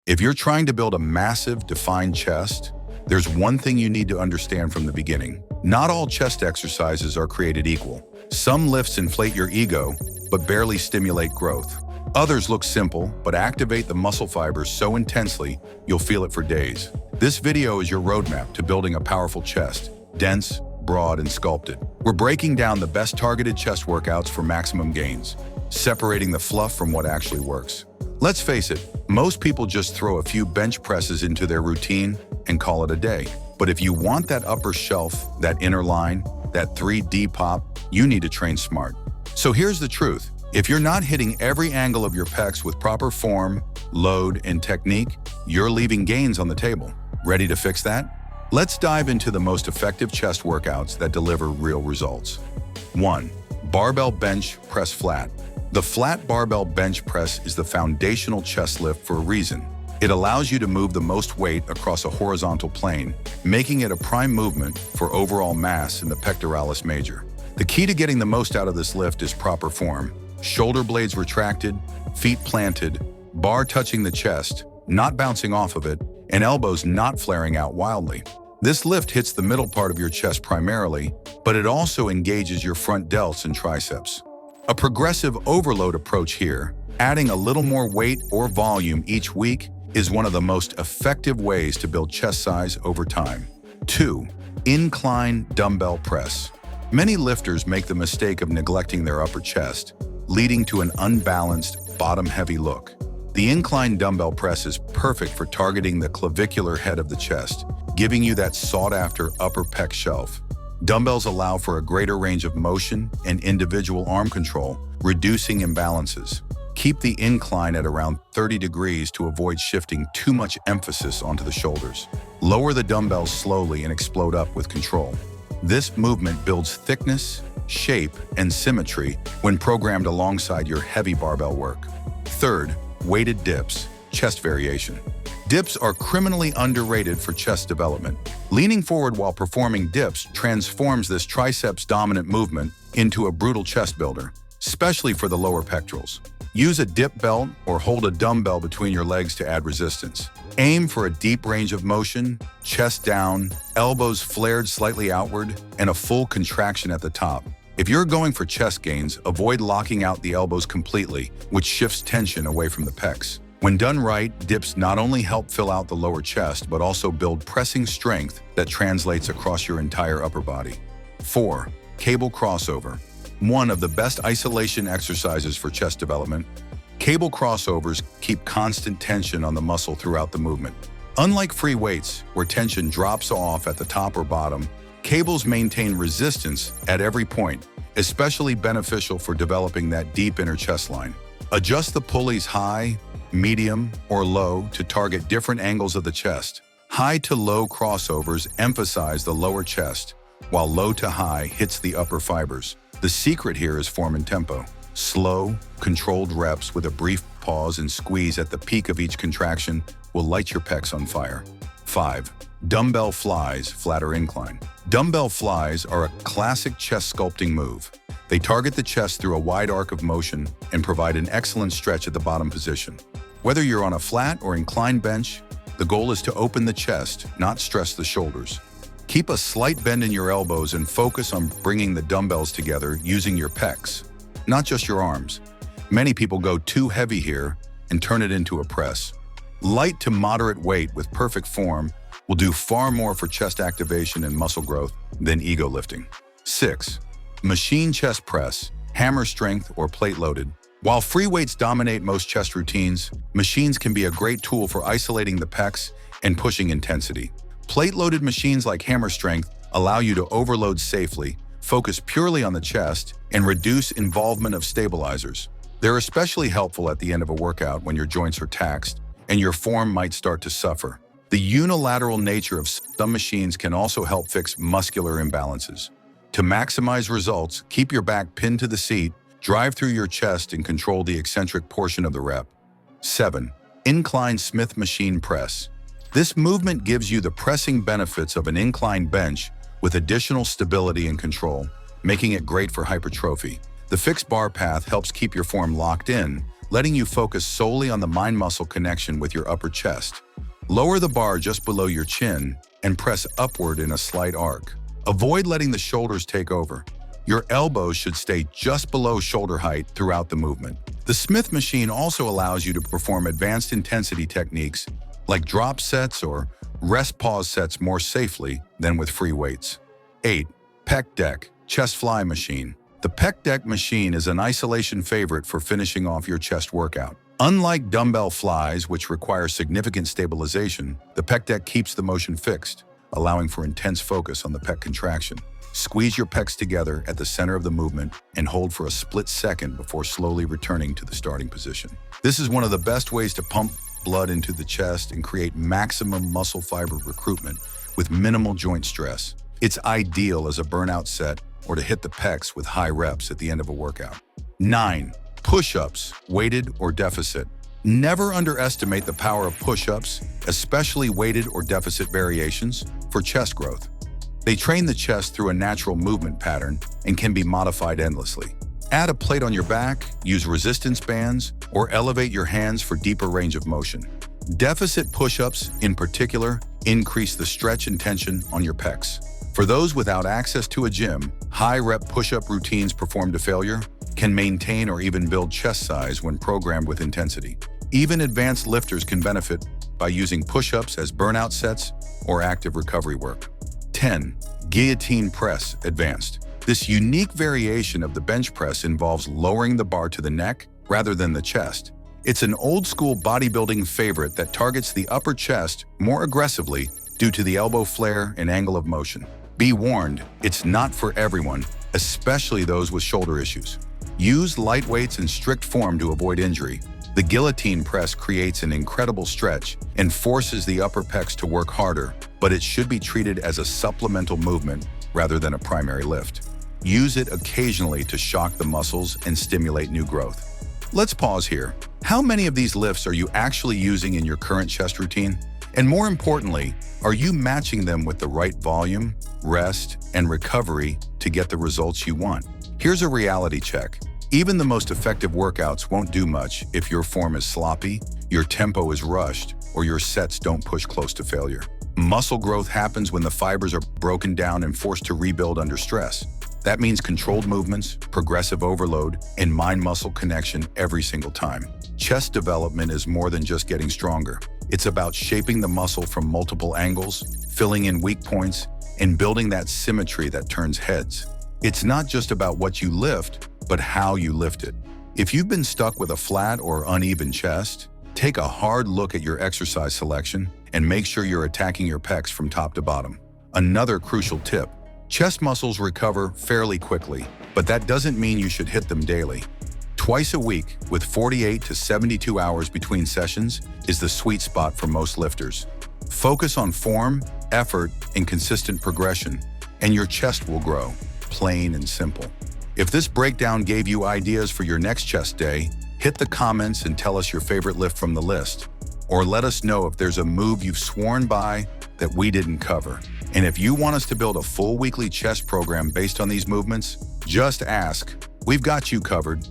If you're trying to build a massive, defined chest, there's one thing you need to understand from the beginning. Not all chest exercises are created equal. Some lifts inflate your ego, but barely stimulate growth. Others look simple, but activate the muscle fibers so intensely, you'll feel it for days. This video is your roadmap to building a powerful chest, dense, broad, and sculpted. We're breaking down the best targeted chest workouts for maximum gains, separating the fluff from what actually works. Let's face it, most people just throw a few bench presses into their routine and call it a day. But if you want that upper shelf, that inner line, that 3D pop, you need to train smart. So here's the truth. If you're not hitting every angle of your pecs with proper form, load, and technique, you're leaving gains on the table. Ready to fix that? Let's dive into the most effective chest workouts that deliver real results. 1. Barbell bench press flat. The flat barbell bench press is the foundational chest lift for a reason. It allows you to move the most weight across a horizontal plane, making it a prime movement for overall mass in the pectoralis major. The key to getting the most out of this lift is proper form. Shoulder blades retracted, feet planted, bar touching the chest, not bouncing off of it, and elbows not flaring out wildly. This lift hits the middle part of your chest primarily, but it also engages your front delts and triceps. A progressive overload approach here, adding a little more weight or volume each week, is one of the most effective ways to build chest size over time. 2. Incline dumbbell press. Many lifters make the mistake of neglecting their upper chest, leading to an unbalanced, bottom-heavy look. The incline dumbbell press is perfect for targeting the clavicular head of the chest, giving you that sought-after upper pec shelf. Dumbbells allow for a greater range of motion and individual arm control, reducing imbalances. Keep the incline at around 30 degrees to avoid shifting too much emphasis onto the shoulders. Lower the dumbbells slowly and explode up with control. This movement builds thickness, shape, and symmetry when programmed alongside your heavy barbell work. 3. Weighted dips, chest variation. Dips are criminally underrated for chest development. Leaning forward while performing dips transforms this triceps-dominant movement into a brutal chest builder, especially for the lower pectorals. Use a dip belt or hold a dumbbell between your legs to add resistance. Aim for a deep range of motion, chest down, elbows flared slightly outward, and a full contraction at the top. If you're going for chest gains, avoid locking out the elbows completely, which shifts tension away from the pecs. When done right, dips not only help fill out the lower chest, but also build pressing strength that translates across your entire upper body. 4. Cable crossover. One of the best isolation exercises for chest development. Cable crossovers keep constant tension on the muscle throughout the movement. Unlike free weights, where tension drops off at the top or bottom, cables maintain resistance at every point, especially beneficial for developing that deep inner chest line. Adjust the pulleys high, medium, or low to target different angles of the chest. High to low crossovers emphasize the lower chest, while low to high hits the upper fibers. The secret here is form and tempo. Slow, controlled reps with a brief pause and squeeze at the peak of each contraction will light your pecs on fire. 5. Dumbbell flies, flatter incline. Dumbbell flies are a classic chest sculpting move. They target the chest through a wide arc of motion and provide an excellent stretch at the bottom position. Whether you're on a flat or inclined bench, the goal is to open the chest, not stress the shoulders. Keep a slight bend in your elbows and focus on bringing the dumbbells together using your pecs, not just your arms. Many people go too heavy here and turn it into a press. Light to moderate weight with perfect form will do far more for chest activation and muscle growth than ego lifting. 6. Machine chest press, hammer strength or plate loaded. While free weights dominate most chest routines, machines can be a great tool for isolating the pecs and pushing intensity. Plate-loaded machines like hammer strength allow you to overload safely, focus purely on the chest, and reduce involvement of stabilizers. They're especially helpful at the end of a workout when your joints are taxed and your form might start to suffer. The unilateral nature of some machines can also help fix muscular imbalances. To maximize results, keep your back pinned to the seat, drive through your chest, and control the eccentric portion of the rep. 7. Incline Smith machine press. This movement gives you the pressing benefits of an inclined bench with additional stability and control, making it great for hypertrophy. The fixed bar path helps keep your form locked in, letting you focus solely on the mind-muscle connection with your upper chest. Lower the bar just below your chin and press upward in a slight arc. Avoid letting the shoulders take over. Your elbows should stay just below shoulder height throughout the movement. The Smith machine also allows you to perform advanced intensity techniques like drop sets or rest-pause sets more safely than with free weights. 8. Pec Deck Chest Fly Machine. The Pec Deck machine is an isolation favorite for finishing off your chest workout. Unlike dumbbell flies, which require significant stabilization, the Pec Deck keeps the motion fixed, allowing for intense focus on the pec contraction. Squeeze your pecs together at the center of the movement and hold for a split second before slowly returning to the starting position. This is one of the best ways to pump blood into the chest and create maximum muscle fiber recruitment with minimal joint stress. It's ideal as a burnout set or to hit the pecs with high reps at the end of a workout. 9. Push-ups, weighted or deficit. Never underestimate the power of push-ups, especially weighted or deficit variations, for chest growth. They train the chest through a natural movement pattern and can be modified endlessly. Add a plate on your back, use resistance bands, or elevate your hands for deeper range of motion. Deficit push-ups, in particular, increase the stretch and tension on your pecs. For those without access to a gym, high-rep push-up routines performed to failure can maintain or even build chest size when programmed with intensity. Even advanced lifters can benefit by using push-ups as burnout sets or active recovery work. 10. Guillotine Press Advanced. This unique variation of the bench press involves lowering the bar to the neck rather than the chest. It's an old-school bodybuilding favorite that targets the upper chest more aggressively due to the elbow flare and angle of motion. Be warned, it's not for everyone, especially those with shoulder issues. Use light weights in strict form to avoid injury. The guillotine press creates an incredible stretch and forces the upper pecs to work harder, but it should be treated as a supplemental movement rather than a primary lift. Use it occasionally to shock the muscles and stimulate new growth. Let's pause here. How many of these lifts are you actually using in your current chest routine? And more importantly, are you matching them with the right volume, rest, and recovery to get the results you want? Here's a reality check. Even the most effective workouts won't do much if your form is sloppy, your tempo is rushed, or your sets don't push close to failure. Muscle growth happens when the fibers are broken down and forced to rebuild under stress. That means controlled movements, progressive overload, and mind-muscle connection every single time. Chest development is more than just getting stronger. It's about shaping the muscle from multiple angles, filling in weak points, and building that symmetry that turns heads. It's not just about what you lift, but how you lift it. If you've been stuck with a flat or uneven chest, take a hard look at your exercise selection and make sure you're attacking your pecs from top to bottom. Another crucial tip: chest muscles recover fairly quickly, but that doesn't mean you should hit them daily. Twice a week, with 48 to 72 hours between sessions, is the sweet spot for most lifters. Focus on form, effort, and consistent progression, and your chest will grow, plain and simple. If this breakdown gave you ideas for your next chest day, hit the comments and tell us your favorite lift from the list. Or let us know if there's a move you've sworn by that we didn't cover. And if you want us to build a full weekly chest program based on these movements, just ask. We've got you covered.